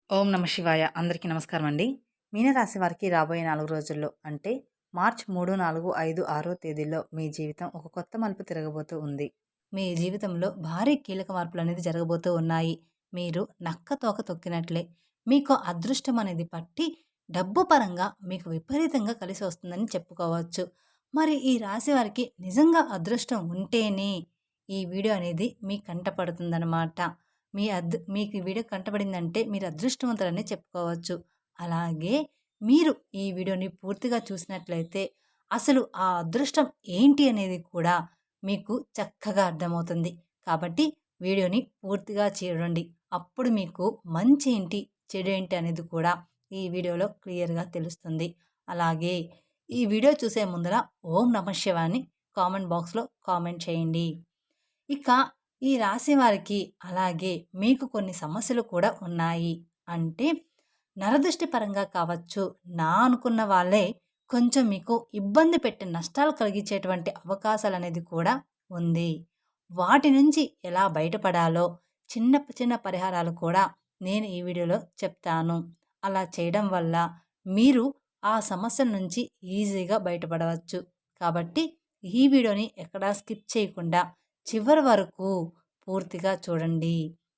ఓం నమ శివాయ. అందరికీ నమస్కారం అండి. మీనరాశి వారికి రాబోయే 4 రోజుల్లో అంటే మార్చ్ 3, 4, 5, 6 తేదీల్లో మీ జీవితం ఒక కొత్త మలుపు తిరగబోతూ ఉంది. మీ జీవితంలో భారీ కీలక మార్పులనేది జరగబోతూ ఉన్నాయి. మీరు నక్క తోక తొక్కినట్లే మీకు అదృష్టం అనేది పట్టి డబ్బు పరంగా మీకు విపరీతంగా కలిసి వస్తుందని చెప్పుకోవచ్చు. మరి ఈ రాశి వారికి నిజంగా అదృష్టం ఉంటేనే ఈ వీడియో అనేది మీ కంట పడుతుందనమాట. మీకు ఈ వీడియో కంటపడిందంటే మీరు అదృష్టవంతులనే చెప్పుకోవచ్చు. అలాగే మీరు ఈ వీడియోని పూర్తిగా చూసినట్లయితే అసలు ఆ అదృష్టం ఏంటి అనేది కూడా మీకు చక్కగా అర్థమవుతుంది. కాబట్టి వీడియోని పూర్తిగా చూడండి. అప్పుడు మీకు మంచి ఏంటి, చెడు ఏంటి అనేది కూడా ఈ వీడియోలో క్లియర్‌గా తెలుస్తుంది. అలాగే ఈ వీడియో చూసే ముందర ఓం నమః శివాయ అని కామెంట్ బాక్స్‌లో కామెంట్ చేయండి. ఇక ఈ రాశి వారికి అలాగే మీకు కొన్ని సమస్యలు కూడా ఉన్నాయి. అంటే నరదృష్టి పరంగా కావచ్చు, నా అనుకున్న వాళ్ళే కొంచెం మీకు ఇబ్బంది పెట్టి నష్టాలు కలిగించేటువంటి అవకాశాలనేది కూడా ఉంది. వాటి నుంచి ఎలా బయటపడాలో చిన్న చిన్న పరిహారాలు కూడా నేను ఈ వీడియోలో చెప్తాను. అలా చేయడం వల్ల మీరు ఆ సమస్యల నుంచి ఈజీగా బయటపడవచ్చు. కాబట్టి ఈ వీడియోని ఎక్కడా స్కిప్ చేయకుండా చివరి వరకు పూర్తిగా చూడండి.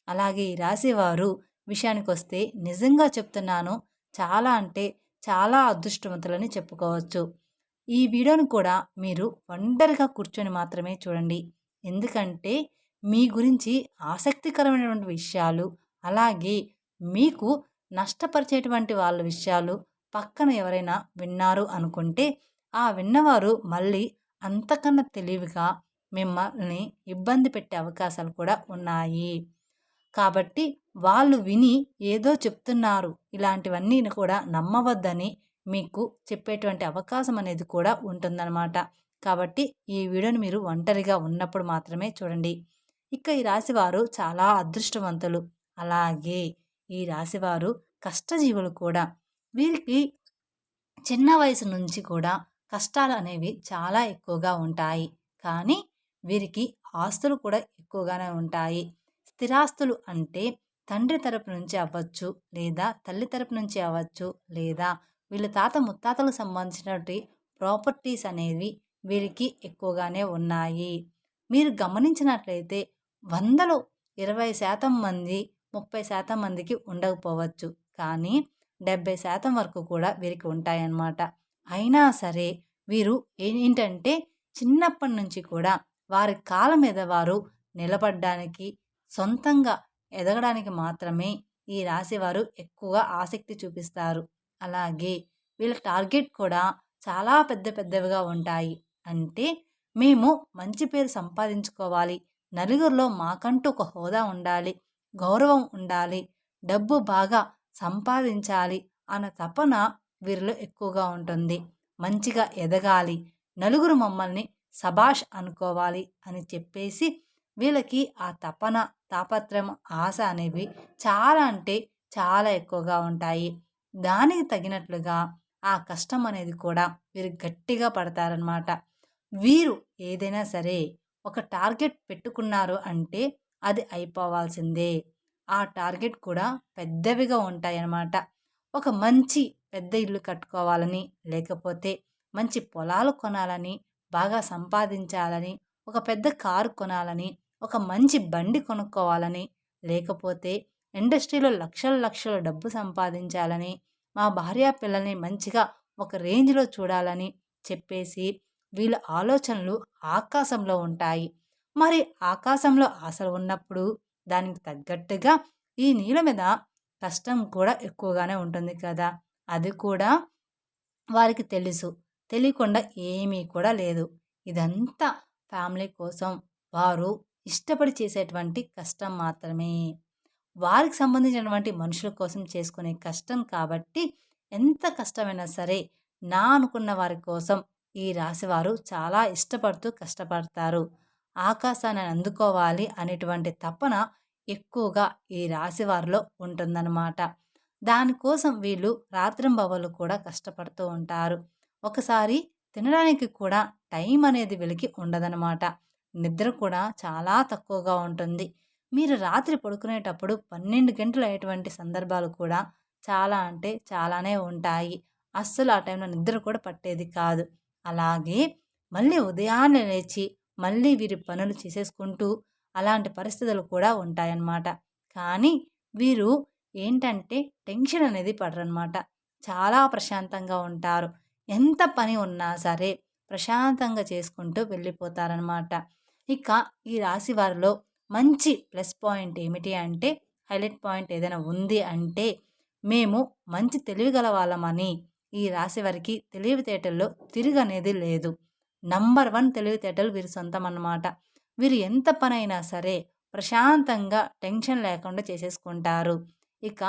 అలాగే ఈ రాశివారు విషయానికొస్తే నిజంగా చెప్తున్నాను, చాలా అంటే చాలా అదృష్టవంతులని చెప్పుకోవచ్చు. ఈ వీడియోని కూడా మీరు ఒంటరిగా కూర్చొని మాత్రమే చూడండి. ఎందుకంటే మీ గురించి ఆసక్తికరమైనటువంటి విషయాలు, అలాగే మీకు నష్టపరిచేటువంటి వాళ్ళ విషయాలు పక్కన ఎవరైనా విన్నారు అనుకుంటే, ఆ విన్నవారు మళ్ళీ అంతకన్నా తెలివిగా మిమ్మల్ని ఇబ్బంది పెట్టే అవకాశాలు కూడా ఉన్నాయి. కాబట్టి వాళ్ళు విని ఏదో చెప్తున్నారు, ఇలాంటివన్నీ కూడా నమ్మవద్దని మీకు చెప్పేటువంటి అవకాశం అనేది కూడా ఉంటుందన్నమాట. కాబట్టి ఈ వీడియోని మీరు ఒంటరిగా ఉన్నప్పుడు మాత్రమే చూడండి. ఇక ఈ రాశివారు చాలా అదృష్టవంతులు. అలాగే ఈ రాశివారు కష్టజీవులు కూడా. వీరికి చిన్న వయసు నుంచి కూడా కష్టాలు అనేవి చాలా ఎక్కువగా ఉంటాయి. కానీ వీరికి ఆస్తులు కూడా ఎక్కువగానే ఉంటాయి. స్థిరాస్తులు అంటే తండ్రి తరపు నుంచి అవ్వచ్చు, లేదా తల్లి తరపు నుంచి అవ్వచ్చు, లేదా వీళ్ళ తాత ముత్తాతలకు సంబంధించినటువంటి ప్రాపర్టీస్ అనేవి వీరికి ఎక్కువగానే ఉన్నాయి. మీరు గమనించినట్లయితే 100లో 20% మంది, 30% మందికి ఉండకపోవచ్చు. కానీ 70% వరకు కూడా వీరికి ఉంటాయన్నమాట. అయినా సరే వీరు ఏంటంటే చిన్నప్పటి నుంచి కూడా వారి కాళ్ళ మీద వారు నిలబడ్డానికి, సొంతంగా ఎదగడానికి మాత్రమే ఈ రాశివారు ఎక్కువగా ఆసక్తి చూపిస్తారు. అలాగే వీళ్ళ టార్గెట్ కూడా చాలా పెద్ద పెద్దవిగా ఉంటాయి. అంటే మేము మంచి పేరు సంపాదించుకోవాలి, నలుగురిలో మాకంటూ ఒక హోదా ఉండాలి, గౌరవం ఉండాలి, డబ్బు బాగా సంపాదించాలి అన్న తపన వీరిలో ఎక్కువగా ఉంటుంది. మంచిగా ఎదగాలి, నలుగురు మమ్మల్ని సబాష్ అనుకోవాలి అని చెప్పేసి వీళ్ళకి ఆ తపన, తాపత్రయం, ఆశ అనేవి చాలా అంటే చాలా ఎక్కువగా ఉంటాయి. దానికి తగినట్లుగా ఆ కష్టం అనేది కూడా వీరు గట్టిగా పడతారనమాట. వీరు ఏదైనా సరే ఒక టార్గెట్ పెట్టుకున్నారు అంటే అది అయిపోవాల్సిందే. ఆ టార్గెట్ కూడా పెద్దవిగా ఉంటాయన్నమాట. ఒక మంచి పెద్ద ఇల్లు కట్టుకోవాలని, లేకపోతే మంచి పొలాలు కొనాలని, బాగా సంపాదించాలని, ఒక పెద్ద కారు కొనాలని, ఒక మంచి బండి కొనుక్కోవాలని, లేకపోతే ఇండస్ట్రీలో లక్షల లక్షల డబ్బు సంపాదించాలని, మా భార్య పిల్లల్ని మంచిగా ఒక రేంజ్‌లో చూడాలని చెప్పేసి వీళ్ళ ఆలోచనలు ఆకాశంలో ఉంటాయి. మరి ఆకాశంలో ఆశలు ఉన్నప్పుడు దానికి తగ్గట్టుగా ఈ నేల మీద కష్టం కూడా ఎక్కువగానే ఉంటుంది కదా! అది కూడా వారికి తెలుసు. తెలియకుండా ఏమీ కూడా లేదు. ఇదంతా ఫ్యామిలీ కోసం వారు ఇష్టపడి చేసేటువంటి కష్టం మాత్రమే. వారికి సంబంధించినటువంటి మనుషుల కోసం చేసుకునే కష్టం కాబట్టి ఎంత కష్టమైనా సరే నా అనుకున్న వారి కోసం ఈ రాశివారు చాలా ఇష్టపడుతూ కష్టపడతారు. ఆకాశాన్ని అందుకోవాలి అనేటువంటి తపన ఎక్కువగా ఈ రాశివారిలో ఉంటుందన్నమాట. దానికోసం వీళ్ళు రాత్రింబవళ్ళు కూడా కష్టపడుతూ ఉంటారు. ఒకసారి తినడానికి కూడా టైం అనేది వీళ్ళకి ఉండదనమాట. నిద్ర కూడా చాలా తక్కువగా ఉంటుంది. మీరు రాత్రి పడుకునేటప్పుడు 12 గంటలు అయ్యేటువంటి సందర్భాలు కూడా చాలా అంటే చాలానే ఉంటాయి. అస్సలు ఆ టైంలో నిద్ర కూడా పట్టేది కాదు. అలాగే మళ్ళీ ఉదయాన్నే లేచి మళ్ళీ వీరి పనులు చేసేసుకుంటూ అలాంటి పరిస్థితులు కూడా ఉంటాయన్నమాట. కానీ వీరు ఏంటంటే టెన్షన్ అనేది పడరనమాట. చాలా ప్రశాంతంగా ఉంటారు. ఎంత పని ఉన్నా సరే ప్రశాంతంగా చేసుకుంటూ వెళ్ళిపోతారనమాట. ఇక ఈ రాశి వారిలో మంచి ప్లస్ పాయింట్ ఏమిటి అంటే, హైలైట్ పాయింట్ ఏదైనా ఉంది అంటే, మేము మంచి తెలివిగల వాళ్ళమని ఈ రాశి వారికి తెలివితేటల్లో తిరుగనేది లేదు. నంబర్ 1 తెలివితేటలు వీరి సొంతం అన్నమాట. వీరు ఎంత పనైనా సరే ప్రశాంతంగా టెన్షన్ లేకుండా చేసేసుకుంటారు. ఇక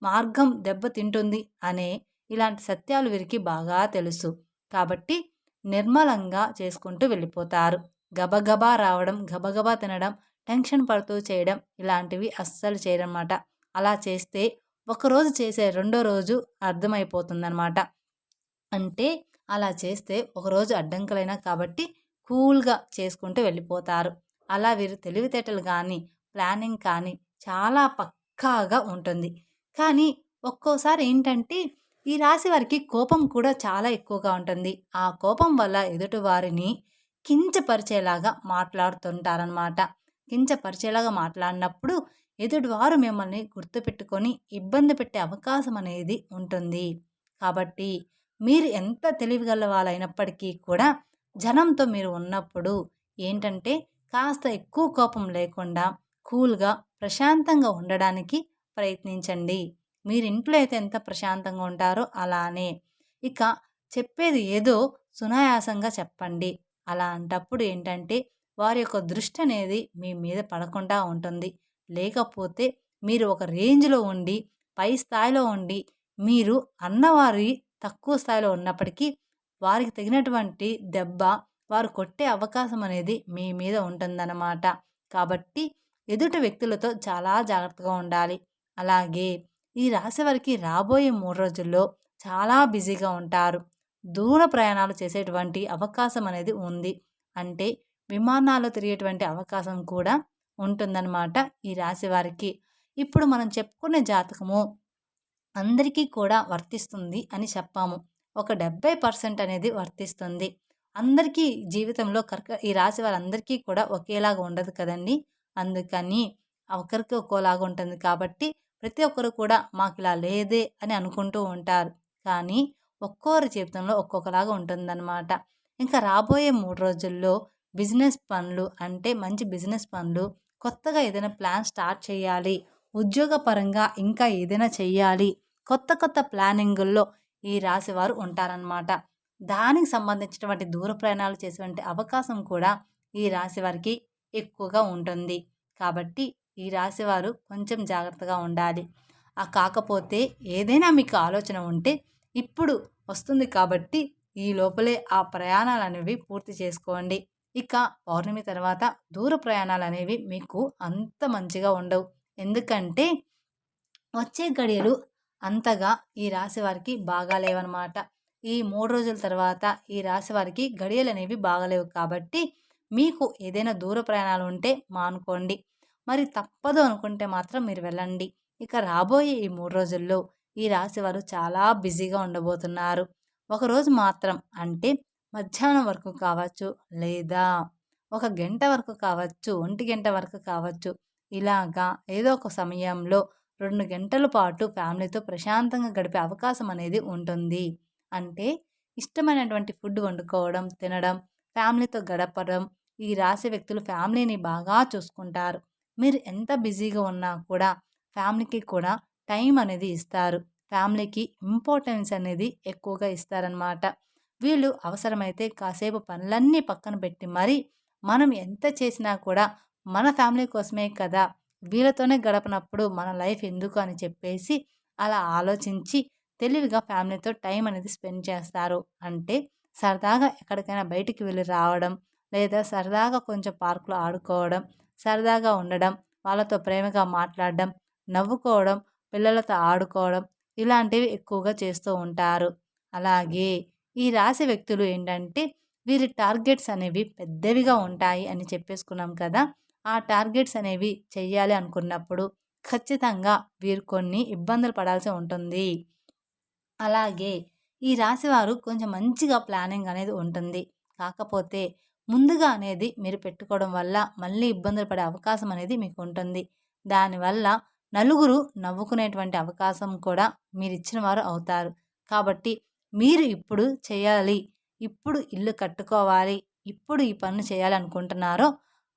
మార్గం దెబ్బతింటుంది అనే ఇలాంటి సత్యాలు వీరికి బాగా తెలుసు. కాబట్టి నిర్మలంగా చేసుకుంటూ వెళ్ళిపోతారు. గబగబా రావడం, గబగబా తినడం, టెన్షన్ పడుతూ చేయడం ఇలాంటివి అస్సలు చేయరనమాట. అలా చేస్తే ఒకరోజు చేసే రెండో రోజు అర్థమైపోతుందనమాట. అంటే అలా చేస్తే ఒకరోజు అడ్డంకులైనా కాబట్టి కూల్‌గా చేసుకుంటూ వెళ్ళిపోతారు. అలా వీరు తెలివితేటలు గానీ, ప్లానింగ్ కానీ చాలా పక్కాగా ఉంటుంది. కానీ ఒక్కోసారి ఏంటంటే ఈ రాశి వారికి కోపం కూడా చాలా ఎక్కువగా ఉంటుంది. ఆ కోపం వల్ల ఎదుటి వారిని కించపరిచేలాగా మాట్లాడుతుంటారనమాట. కించపరిచేలాగా మాట్లాడినప్పుడు ఎదుటివారు మిమ్మల్ని గుర్తుపెట్టుకొని ఇబ్బంది పెట్టే అవకాశం అనేది ఉంటుంది. కాబట్టి మీరు ఎంత తెలివిగల వాళ్ళైనప్పటికీ కూడా జనంతో మీరు ఉన్నప్పుడు ఏంటంటే కాస్త ఎక్కువ కోపం లేకుండా కూల్‌గా, ప్రశాంతంగా ఉండడానికి ప్రయత్నించండి. మీరు ఇంట్లో అయితే ఎంత ప్రశాంతంగా ఉంటారో అలానే. ఇక చెప్పేది ఏదో సునాయాసంగా చెప్పండి. అలాంటప్పుడు ఏంటంటే వారి యొక్క దృష్టి అనేది మీ మీద పడకుండా ఉంటుంది. లేకపోతే మీరు ఒక రేంజ్‌లో ఉండి, పై స్థాయిలో ఉండి, మీరు అన్నవారి తక్కువ స్థాయిలో ఉన్నప్పటికీ వారికి తగినటువంటి దెబ్బ వారు కొట్టే అవకాశం అనేది మీ మీద ఉంటుందన్నమాట. కాబట్టి ఎదుటి వ్యక్తులతో చాలా జాగ్రత్తగా ఉండాలి. అలాగే ఈ రాశి వారికి రాబోయే 3 రోజుల్లో చాలా బిజీగా ఉంటారు. దూర ప్రయాణాలు చేసేటువంటి అవకాశం అనేది ఉంది. అంటే విమానాల్లో తిరిగేటువంటి అవకాశం కూడా ఉంటుందన్నమాట ఈ రాశి వారికి. ఇప్పుడు మనం చెప్పుకునే జాతకము అందరికీ కూడా వర్తిస్తుంది అని చెప్పాము. ఒక 70% అనేది వర్తిస్తుంది. అందరికీ జీవితంలో ఈ రాశి వారందరికీ కూడా ఒకేలాగా ఉండదు కదండీ! అందుకని ఒకరికి ఒక్కోలాగా ఉంటుంది కాబట్టి ప్రతి ఒక్కరు కూడా మాకిలా లేదే అని అనుకుంటూ ఉంటారు. కానీ ఒక్కోరి జీవితంలో ఒక్కొక్కలాగా ఉంటుందన్నమాట. ఇంకా రాబోయే 3 రోజుల్లో బిజినెస్ పనులు అంటే మంచి బిజినెస్ పనులు, కొత్తగా ఏదైనా ప్లాన్ స్టార్ట్ చేయాలి, ఉద్యోగపరంగా ఇంకా ఏదైనా చెయ్యాలి, కొత్త కొత్త ప్లానింగుల్లో ఈ రాశివారు ఉంటారనమాట. దానికి సంబంధించినటువంటి దూర ప్రయాణాలు చేసేటువంటి అవకాశం కూడా ఈ రాశి వారికి ఎక్కువగా ఉంటుంది. కాబట్టి ఈ రాశివారు కొంచెం జాగ్రత్తగా ఉండాలి. కాకపోతే ఏదైనా మీకు ఆలోచన ఉంటే ఇప్పుడు వస్తుంది కాబట్టి ఈ లోపలే ఆ ప్రయాణాలనేవి పూర్తి చేసుకోండి. ఇక పౌర్ణమి తర్వాత దూర ప్రయాణాలనేవి మీకు అంత మంచిగా ఉండవు. ఎందుకంటే వచ్చే గడియలు అంతగా ఈ రాశి వారికి బాగాలేవనమాట. ఈ 3 రోజుల తర్వాత ఈ రాశి వారికి గడియలనేవి బాగాలేవు కాబట్టి మీకు ఏదైనా దూర ప్రయాణాలు ఉంటే మానుకోండి. మరి తప్పదు అనుకుంటే మాత్రం మీరు వెళ్ళండి. ఇక రాబోయే ఈ 3 రోజుల్లో ఈ రాశివారు చాలా బిజీగా ఉండబోతున్నారు. ఒకరోజు మాత్రం అంటే మధ్యాహ్నం వరకు కావచ్చు, లేదా ఒక గంట వరకు కావచ్చు, ఒంటి గంట వరకు కావచ్చు. ఇలాగా ఏదో ఒక సమయంలో 2 గంటల పాటు ఫ్యామిలీతో ప్రశాంతంగా గడిపే అవకాశం అనేది ఉంటుంది. అంటే ఇష్టమైనటువంటి ఫుడ్ వండుకోవడం, తినడం, ఫ్యామిలీతో గడపడం. ఈ రాశి వ్యక్తులు ఫ్యామిలీని బాగా చూసుకుంటారు. మీరు ఎంత బిజీగా ఉన్నా కూడా ఫ్యామిలీకి కూడా టైం అనేది ఇస్తారు. ఫ్యామిలీకి ఇంపార్టెన్స్ అనేది ఎక్కువగా ఇస్తారనమాట. వీళ్ళు అవసరమైతే కాసేపు పనులన్నీ పక్కన పెట్టి మరి మనం ఎంత చేసినా కూడా మన ఫ్యామిలీ కోసమే కదా! వీళ్ళతోనే గడపనప్పుడు మన లైఫ్ ఎందుకు అని చెప్పేసి అలా ఆలోచించి తెలివిగా ఫ్యామిలీతో టైం అనేది స్పెండ్ చేస్తారు. అంటే సరదాగా ఎక్కడికైనా బయటికి వెళ్ళి రావడం, లేదా సరదాగా కొంచెం పార్క్‌లో ఆడుకోవడం, సరదాగా ఉండడం, వాళ్ళతో ప్రేమగా మాట్లాడడం, నవ్వుకోవడం, పిల్లలతో ఆడుకోవడం ఇలాంటివి ఎక్కువగా చేస్తూ ఉంటారు. అలాగే ఈ రాశి వ్యక్తులు ఏంటంటే వీరి టార్గెట్స్ అనేవి పెద్దవిగా ఉంటాయి అని చెప్పేసుకున్నాం కదా! ఆ టార్గెట్స్ అనేవి చెయ్యాలి అనుకున్నప్పుడు ఖచ్చితంగా వీరు కొన్ని ఇబ్బందులు పడాల్సి ఉంటుంది. అలాగే ఈ రాశివారు కొంచెం మంచిగా ప్లానింగ్ అనేది ఉంటుంది. కాకపోతే ముందుగా అనేది మీరు పెట్టుకోవడం వల్ల మళ్ళీ ఇబ్బందులు పడే అవకాశం అనేది మీకు ఉంటుంది. దానివల్ల నలుగురు నవ్వుకునేటువంటి అవకాశం కూడా మీరిచ్చిన వారు అవుతారు. కాబట్టి మీరు ఇప్పుడు చేయాలి, ఇప్పుడు ఇల్లు కట్టుకోవాలి, ఇప్పుడు ఈ పనులు చేయాలి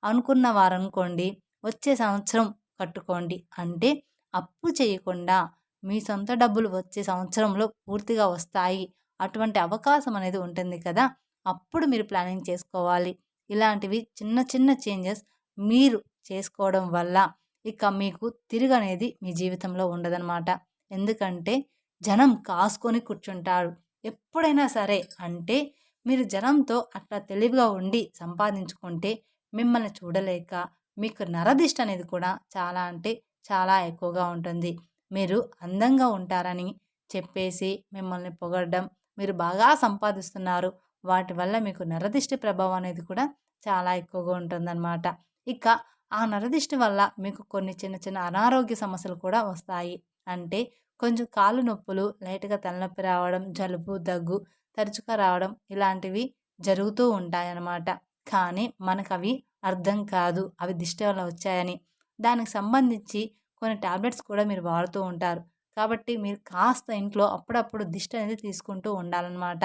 అనుకున్న వారనుకోండి వచ్చే సంవత్సరం కట్టుకోండి. అంటే అప్పు చేయకుండా మీ సొంత డబ్బులు వచ్చే సంవత్సరంలో పూర్తిగా వస్తాయి. అటువంటి అవకాశం అనేది ఉంటుంది కదా! అప్పుడు మీరు ప్లానింగ్ చేసుకోవాలి. ఇలాంటివి చిన్న చిన్న చేంజెస్ మీరు చేసుకోవడం వల్ల ఇక మీకు తిరుగనేది మీ జీవితంలో ఉండదనమాట. ఎందుకంటే జనం కాసుకొని కూర్చుంటారు. ఎప్పుడైనా సరే అంటే మీరు జనంతో అట్లా తెలివిగా ఉండి సంపాదించుకుంటే మిమ్మల్ని చూడలేక మీకు నరదిష్టి అనేది కూడా చాలా అంటే చాలా ఎక్కువగా ఉంటుంది. మీరు అందంగా ఉంటారని చెప్పేసి మిమ్మల్ని పొగడడం, మీరు బాగా సంపాదిస్తున్నారు, వాటి వల్ల మీకు నరదిష్టి ప్రభావం అనేది కూడా చాలా ఎక్కువగా ఉంటుందన్నమాట. ఇక ఆ నరదిష్టి వల్ల మీకు కొన్ని చిన్న చిన్న అనారోగ్య సమస్యలు కూడా వస్తాయి. అంటే కొంచెం కాళ్ళు నొప్పులు, లైట్‌గా తలనొప్పి రావడం, జలుబు, దగ్గు తరచుగా రావడం ఇలాంటివి జరుగుతూ ఉంటాయన్నమాట. కానీ మనకవి అర్థం కాదు. అవి దిష్టి వల్ల వచ్చాయని. దానికి సంబంధించి కొన్ని టాబ్లెట్స్ కూడా మీరు వాడుతూ ఉంటారు. కాబట్టి మీరు కాస్త ఇంట్లో అప్పుడప్పుడు దిష్టి అనేది తీసుకుంటూ ఉండాలన్నమాట.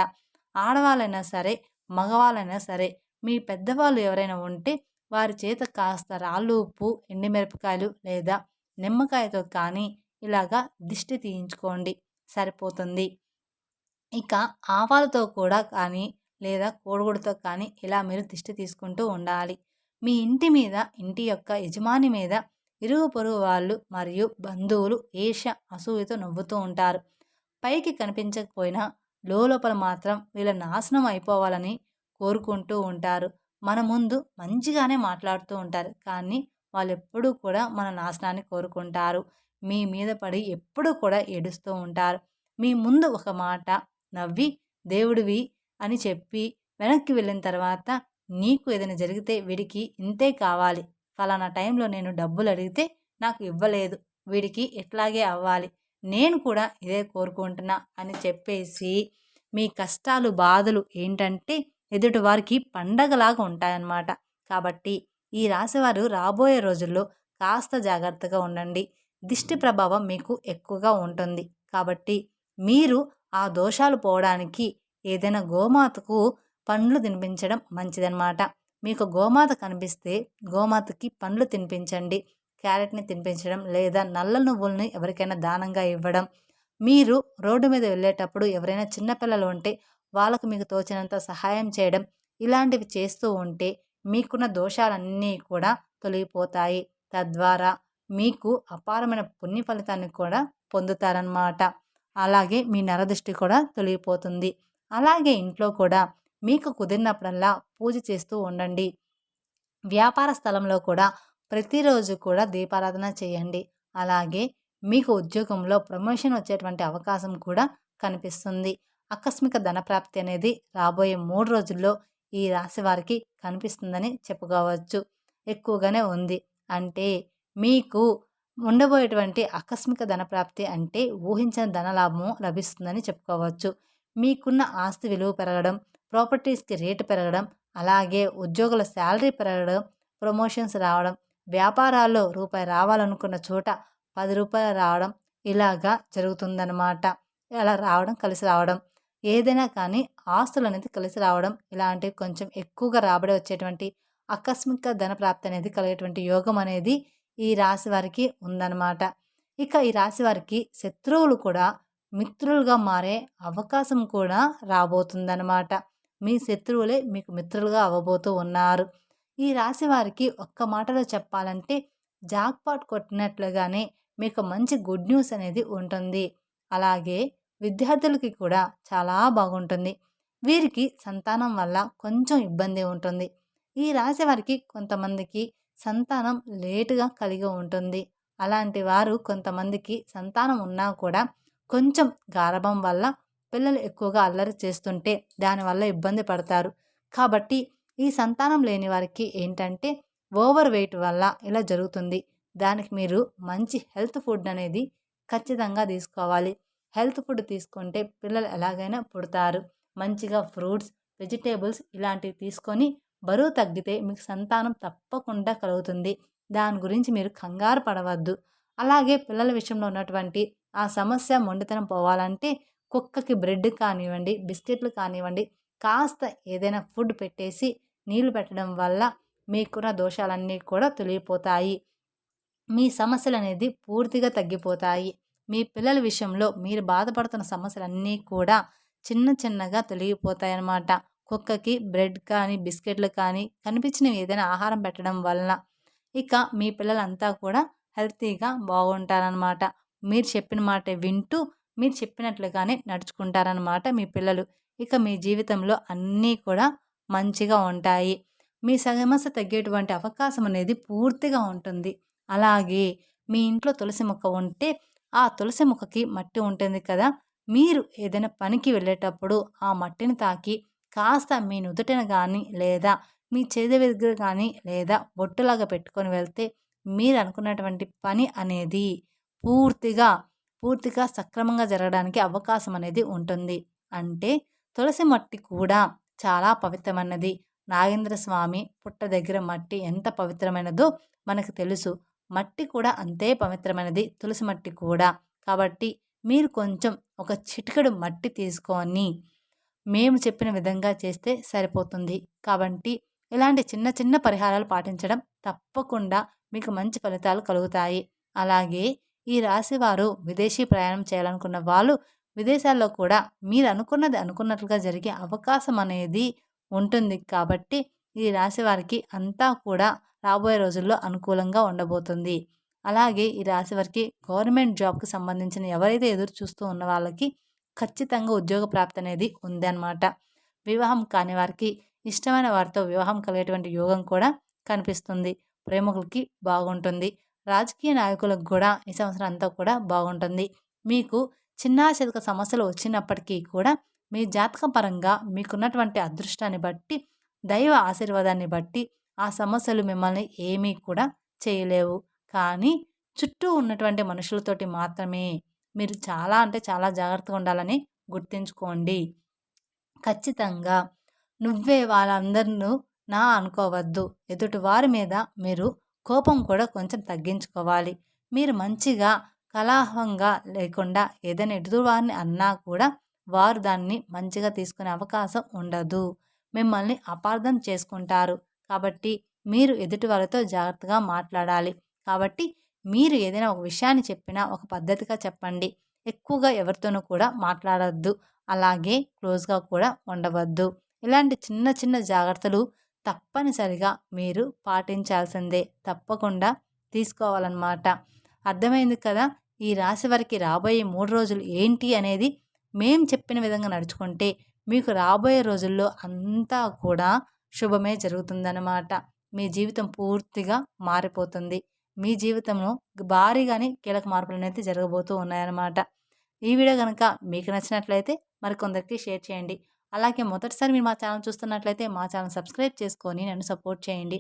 ఆడవాళ్ళైనా సరే, మగవాళ్ళైనా సరే, మీ పెద్దవాళ్ళు ఎవరైనా ఉంటే వారి చేత కాస్త రాళ్ళు ఉప్పు, ఎండుమిరపకాయలు లేదా నిమ్మకాయతో కానీ ఇలాగా దిష్టి తీయించుకోండి సరిపోతుంది. ఇక ఆవాలతో కూడా కానీ లేదా కోడిగుడ్డుతో కానీ ఇలా మీరు దిష్టి తీసుకుంటూ ఉండాలి. మీ ఇంటి మీద, ఇంటి యొక్క యజమాని మీద ఇరుగు పొరుగు వాళ్ళు మరియు బంధువులు ఈర్ష్య, అసూయతో నవ్వుతూ ఉంటారు. పైకి కనిపించకపోయినా లోపల మాత్రం వీళ్ళ నాశనం అయిపోవాలని కోరుకుంటూ ఉంటారు. మన ముందు మంచిగానే మాట్లాడుతూ ఉంటారు. కానీ వాళ్ళెప్పుడూ కూడా మన నాశనాన్ని కోరుకుంటారు. మీ మీద పడి ఎప్పుడూ కూడా ఏడుస్తూ ఉంటారు. మీ ముందు ఒక మాట నవ్వి దేవుడివి అని చెప్పి వెనక్కి వెళ్ళిన తర్వాత నీకు ఏదైనా జరిగితే వీడికి ఇంతే కావాలి, ఫలానా టైంలో నేను డబ్బులు అడిగితే నాకు ఇవ్వలేదు, వీడికి ఇట్లాగే అవ్వాలి, నేను కూడా ఇదే కోరుకుంటున్నా అని చెప్పేసి మీ కష్టాలు బాధలు ఏంటంటే ఎదుటివారికి పండగలాగా ఉంటాయన్నమాట. కాబట్టి ఈ రాశివారు రాబోయే రోజుల్లో కాస్త జాగ్రత్తగా ఉండండి. దిష్టి ప్రభావం మీకు ఎక్కువగా ఉంటుంది. కాబట్టి మీరు ఆ దోషాలు పోవడానికి ఏదైనా గోమాతకు పండ్లు తినిపించడం మంచిదన్నమాట. మీకు గోమాత కనిపిస్తే గోమాతకి పండ్లు తినిపించండి. క్యారెట్‌ని తినిపించడం లేదా నల్ల నువ్వుల్ని ఎవరికైనా దానంగా ఇవ్వడం. మీరు రోడ్డు మీద వెళ్ళేటప్పుడు ఎవరైనా చిన్న పిల్లలు ఉంటే వాళ్ళకు మీకు తోచినంత సహాయం చేయడం. ఇలాంటివి చేస్తూ ఉంటే మీకున్న దోషాలన్నీ కూడా తొలగిపోతాయి. తద్వారా మీకు అపారమైన పుణ్య ఫలితాన్ని కూడా పొందుతారన్నమాట. అలాగే మీ నరదృష్టి కూడా తొలగిపోతుంది. అలాగే ఇంట్లో కూడా మీకు కుదిరినప్పుడల్లా పూజ చేస్తూ ఉండండి. వ్యాపార స్థలంలో కూడా ప్రతిరోజు కూడా దీపారాధన చేయండి. అలాగే మీకు ఉద్యోగంలో ప్రమోషన్ వచ్చేటువంటి అవకాశం కూడా కనిపిస్తుంది. ఆకస్మిక ధనప్రాప్తి అనేది రాబోయే 3 రోజుల్లో ఈ రాశి వారికి కనిపిస్తుందని చెప్పుకోవచ్చు. ఎక్కువగానే ఉంది. అంటే మీకు ఉండబోయేటువంటి ఆకస్మిక ధనప్రాప్తి అంటే ఊహించని ధనలాభము లభిస్తుందని చెప్పుకోవచ్చు. మీకున్న ఆస్తి విలువ పెరగడం, ప్రాపర్టీస్‌కి రేటు పెరగడం, అలాగే ఉద్యోగుల శాలరీ పెరగడం, ప్రమోషన్స్ రావడం, వ్యాపారాల్లో రూపాయి రావాలనుకున్న చోట రూ. 10 రావడం ఇలాగా జరుగుతుందనమాట. అలా రావడం, కలిసి రావడం. ఏదైనా కానీ ఆస్తులనేది కలిసి రావడం ఇలాంటివి కొంచెం ఎక్కువగా రాబడి వచ్చేటువంటి ఆకస్మిక ధనప్రాప్తి అనేది కలిగేటువంటి యోగం అనేది ఈ రాశి వారికి ఉందన్నమాట. ఇక ఈ రాశి వారికి శత్రువులు కూడా మిత్రులుగా మారే అవకాశం కూడా రాబోతుందన్నమాట. మీ శత్రువులే మీకు మిత్రులుగా అవ్వబోతూ ఉన్నారు. ఈ రాశి వారికి ఒక్క మాటలో చెప్పాలంటే జాక్‌పాట్ కొట్టినట్లుగానే మీకు మంచి గుడ్ న్యూస్ అనేది ఉంటుంది. అలాగే విద్యార్థులకి కూడా చాలా బాగుంటుంది. వీరికి సంతానం వల్ల కొంచెం ఇబ్బంది ఉంటుంది. ఈ రాశి వారికి కొంతమందికి సంతానం లేటుగా కలిగి ఉంటుంది. అలాంటి వారు కొంతమందికి సంతానం ఉన్నా కూడా కొంచెం గారాబం వల్ల పిల్లలు ఎక్కువగా అల్లరి చేస్తుంటే దానివల్ల ఇబ్బంది పడతారు. కాబట్టి ఈ సంతానం లేని వారికి ఏంటంటే ఓవర్ వెయిట్ వల్ల ఇలా జరుగుతుంది. దానికి మీరు మంచి హెల్త్ ఫుడ్ అనేది ఖచ్చితంగా తీసుకోవాలి. హెల్త్ ఫుడ్ తీసుకుంటే పిల్లలు ఎలాగైనా పుడతారు. మంచిగా ఫ్రూట్స్, వెజిటేబుల్స్ ఇలాంటివి తీసుకొని బరువు తగ్గితే మీకు సంతానం తప్పకుండా కలుగుతుంది. దాని గురించి మీరు కంగారు పడవద్దు. అలాగే పిల్లల విషయంలో ఉన్నటువంటి ఆ సమస్య మొండితనం పోవాలంటే కుక్కకి బ్రెడ్ కానివ్వండి, బిస్కెట్లు కానివ్వండి, కాస్త ఏదైనా ఫుడ్ పెట్టేసి నీళ్లు పెట్టడం వల్ల మీకున్న దోషాలన్నీ కూడా తొలగిపోతాయి. మీ సమస్యలనేది పూర్తిగా తగ్గిపోతాయి. మీ పిల్లల విషయంలో మీరు బాధపడుతున్న సమస్యలన్నీ కూడా చిన్న చిన్నగా తొలగిపోతాయన్నమాట. కుక్కకి బ్రెడ్ కానీ, బిస్కెట్లు కానీ కనిపించినవి ఏదైనా ఆహారం పెట్టడం వలన ఇక మీ పిల్లలంతా కూడా హెల్తీగా బాగుంటారనమాట. మీరు చెప్పిన మాట వింటూ మీరు చెప్పినట్లుగానే నడుచుకుంటారనమాట మీ పిల్లలు. ఇక మీ జీవితంలో అన్నీ కూడా మంచిగా ఉంటాయి. మీ సమస్య తగ్గేటువంటి అవకాశం అనేది పూర్తిగా ఉంటుంది. అలాగే మీ ఇంట్లో తులసి మొక్క ఉంటే ఆ తులసి మొక్కకి మట్టి ఉంటుంది కదా! మీరు ఏదైనా పనికి వెళ్ళేటప్పుడు ఆ మట్టిని తాకి కాస్త మీ నుదుటిన గానీ లేదా మీ చేతి దగ్గర కానీ లేదా బొట్టులాగా పెట్టుకొని వెళ్తే మీరు అనుకున్నటువంటి పని అనేది పూర్తిగా, పూర్తిగా సక్రమంగా జరగడానికి అవకాశం అనేది ఉంటుంది. అంటే తులసి మట్టి కూడా చాలా పవిత్రమైనది. నాగేంద్ర స్వామి పుట్ట దగ్గర మట్టి ఎంత పవిత్రమైనదో మనకు తెలుసు. మట్టి కూడా అంతే పవిత్రమైనది, తులసి మట్టి కూడా. కాబట్టి మీరు కొంచెం ఒక చిటికెడు మట్టి తీసుకొని మేము చెప్పిన విధంగా చేస్తే సరిపోతుంది. కాబట్టి ఇలాంటి చిన్న చిన్న పరిహారాలు పాటించడం తప్పకుండా మీకు మంచి ఫలితాలు కలుగుతాయి. అలాగే ఈ రాశివారు విదేశీ ప్రయాణం చేయాలనుకున్న వాళ్ళు విదేశాల్లో కూడా మీరు అనుకున్నది అనుకున్నట్లుగా జరిగే అవకాశం అనేది ఉంటుంది. కాబట్టి ఈ రాశి వారికి అంతా కూడా రాబోయే రోజుల్లో అనుకూలంగా ఉండబోతుంది. అలాగే ఈ రాశి వారికి గవర్నమెంట్ జాబ్‌కి సంబంధించిన ఎవరైతే ఎదురు చూస్తూ ఉన్న వాళ్ళకి ఖచ్చితంగా ఉద్యోగ ప్రాప్తి అనేది ఉందన్నమాట. వివాహం కాని వారికి ఇష్టమైన వారితో వివాహం కలిగేటువంటి యోగం కూడా కనిపిస్తుంది. ప్రేమికులకి బాగుంటుంది. రాజకీయ నాయకులకు కూడా ఈ సంవత్సరం అంతా కూడా బాగుంటుంది. మీకు చిన్నా చితక సమస్యలు వచ్చినప్పటికీ కూడా మీ జాతకం పరంగా మీకున్నటువంటి అదృష్టాన్ని బట్టి, దైవ ఆశీర్వాదాన్ని బట్టి ఆ సమస్యలు మిమ్మల్ని ఏమీ కూడా చేయలేవు. కానీ చుట్టూ ఉన్నటువంటి మనుషులతోటి మాత్రమే మీరు చాలా అంటే చాలా జాగ్రత్తగా ఉండాలని గుర్తుంచుకోండి. ఖచ్చితంగా నువ్వే వాళ్ళందరినూ నా అనుకోవద్దు. ఎదుటి వారి మీద మీరు కోపం కూడా కొంచెం తగ్గించుకోవాలి. మీరు మంచిగా కలహంగా లేకుండా ఏదైనా ఎదుటివారిని అన్నా కూడా వారు దాన్ని మంచిగా తీసుకునే అవకాశం ఉండదు. మిమ్మల్ని అపార్థం చేసుకుంటారు. కాబట్టి మీరు ఎదుటి వాళ్ళతో జాగ్రత్తగా మాట్లాడాలి. కాబట్టి మీరు ఏదైనా ఒక విషయాన్ని చెప్పినా ఒక పద్ధతిగా చెప్పండి. ఎక్కువగా ఎవరితోనూ కూడా మాట్లాడొద్దు. అలాగే క్లోజ్‌గా కూడా ఉండవద్దు. ఇలాంటి చిన్న చిన్న జాగ్రత్తలు తప్పనిసరిగా మీరు పాటించాల్సిందే. తప్పకుండా తీసుకోవాలన్నమాట. అర్థమైంది కదా! ఈ రాశి వారికి రాబోయే 3 రోజులు ఏంటి అనేది మేం చెప్పిన విధంగా నడుచుకుంటే మీకు రాబోయే రోజుల్లో అంతా కూడా శుభమే జరుగుతుందన్నమాట. మీ జీవితం పూర్తిగా మారిపోతుంది. మీ జీవితంలో భారీగానే కీలక మార్పులనేది జరగబోతూ ఉన్నాయన్నమాట. ఈ వీడియో గనుక మీకు నచ్చినట్లయితే మరికొందరికి షేర్ చేయండి. అలాగే మొదటిసారి మీరు మా ఛానల్ చూస్తున్నట్లయితే మా ఛానల్ సబ్స్క్రైబ్ చేసుకొని నన్ను సపోర్ట్ చేయండి.